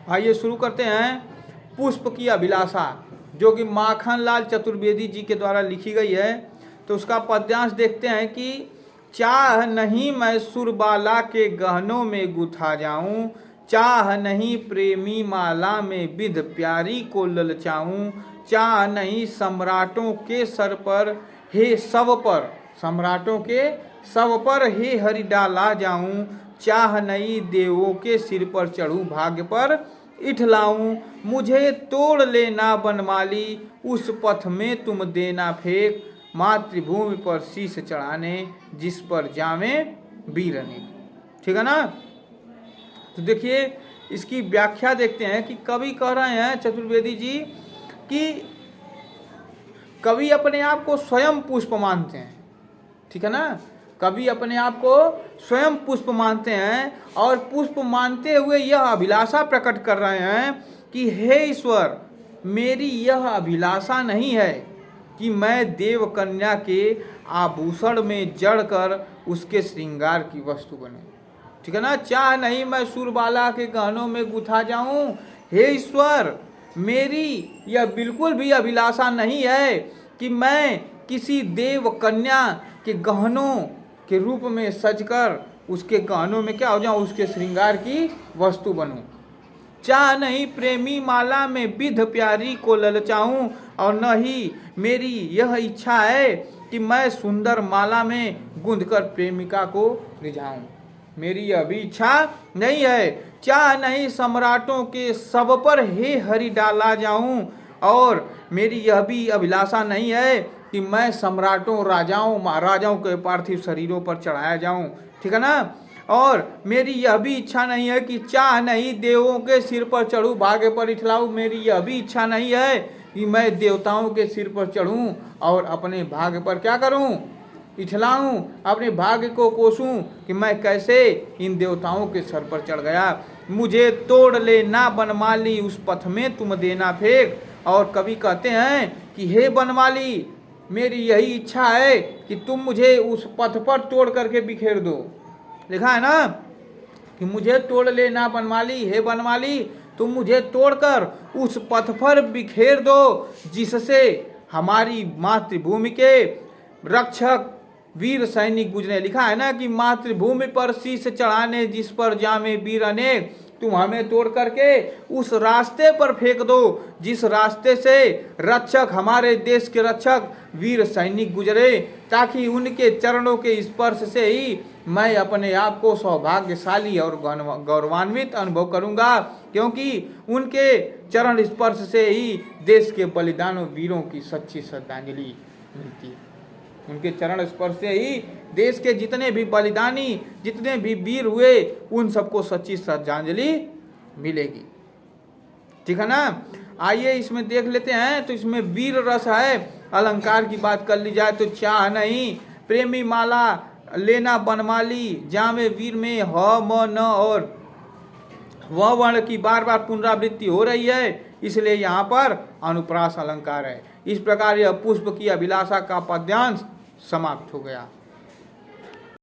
आइए शुरू करते हैं पुष्प की अभिलाषा, जो कि माखनलाल चतुर्वेदी जी के द्वारा लिखी गई है। तो उसका पद्यांश देखते हैं कि चाह नहीं मैं सुरबाला के गहनों में गुथा जाऊं, चाह नहीं प्रेमी माला में विध प्यारी को ललचाऊं, चाह नहीं सम्राटों के सर पर हे सब पर, सम्राटों के सब पर हे हरि डाला जाऊं, चाह नहीं देवों के सिर पर चढ़ूं भाग्य पर इठलाऊं, मुझे तोड़ लेना बनमाली उस पथ में तुम देना फेंक, मातृभूमि पर शीश चढ़ाने जिस पर जामे वीरने। ठीक है ना। तो देखिए इसकी व्याख्या देखते हैं कि कवि कह रहे हैं चतुर्वेदी जी कि कवि अपने आप को स्वयं पुष्प मानते हैं। ठीक है ना। कवि अपने आप को स्वयं पुष्प मानते हैं और पुष्प मानते हुए यह अभिलाषा प्रकट कर रहे हैं कि हे ईश्वर, मेरी यह अभिलाषा नहीं है कि मैं देव कन्या के आभूषण में जड़कर उसके श्रृंगार की वस्तु बनूं। ठीक है ना। चाह नहीं मैं सुरबाला के गहनों में गुथा जाऊं। हे ईश्वर, मेरी यह बिल्कुल भी अभिलाषा नहीं है कि मैं किसी देव कन्या के गहनों के रूप में सजकर उसके गहनों में क्या हो जाऊं, उसके श्रृंगार की वस्तु बनूं। चाह नहीं प्रेमी माला में विध प्यारी को ललचाऊं, और न ही मेरी यह इच्छा है कि मैं सुंदर माला में गूंथकर प्रेमिका को रिझाऊं। मेरी यह भी इच्छा नहीं है। चाह नहीं सम्राटों के सब पर हे हरि डाला जाऊं, और मेरी यह भी अभिलाषा नहीं है कि मैं सम्राटों राजाओं महाराजाओं के पार्थिव शरीरों पर चढ़ाया जाऊं। ठीक है ना। और मेरी यह भी इच्छा नहीं है कि चाह नहीं देवों के सिर पर चढ़ूं भाग्य पर इठलाऊं। मेरी यह भी इच्छा नहीं है कि मैं देवताओं के सिर पर चढ़ूं और अपने भाग्य पर क्या करूं, इठलाऊं, अपने भाग्य को कोसूं कि मैं कैसे इन देवताओं के सर पर चढ़ गया। मुझे तोड़ ले ना बनमाली उस पथ में तुम देना फेंक। और कवि कहते हैं कि हे बनमाली, मेरी यही इच्छा है कि तुम मुझे उस पथ पर तोड़ करके बिखेर दो। लिखा है ना कि मुझे तोड़ ले ना बनमाली, हे बनमाली तुम मुझे तोड़कर उस पथ पर बिखेर दो जिससे हमारी मातृभूमि के रक्षक वीर सैनिक गुजरे। लिखा है ना कि मातृभूमि पर शीश चढ़ाने जिस पर जामे वीर अनेक, तुम हमें तोड़ करके उस रास्ते पर फेंक दो जिस रास्ते से रक्षक, हमारे देश के रक्षक वीर सैनिक गुजरे, ताकि उनके चरणों के स्पर्श से ही मैं अपने आप को सौभाग्यशाली और गौरवान्वित अनुभव करूंगा, क्योंकि उनके चरण स्पर्श से ही देश के बलिदानों वीरों की सच्ची श्रद्धांजलि मिलती है। उनके चरण स्पर्श से ही देश के जितने भी बलिदानी, जितने भी वीर हुए, उन सबको सच्ची श्रद्धांजलि मिलेगी। ठीक है ना। आइए इसमें देख लेते हैं। तो इसमें वीर रस है। अलंकार की बात कर ली जाए तो चाह नहीं प्रेमी माला लेना बनमाली, जामे वीर में ह म न और वह वर्ण की बार बार पुनरावृत्ति हो रही है, इसलिए यहाँ पर अनुप्रास अलंकार है। इस प्रकार यह पुष्प की अभिलाषा का पद्यांश समाप्त हो गया।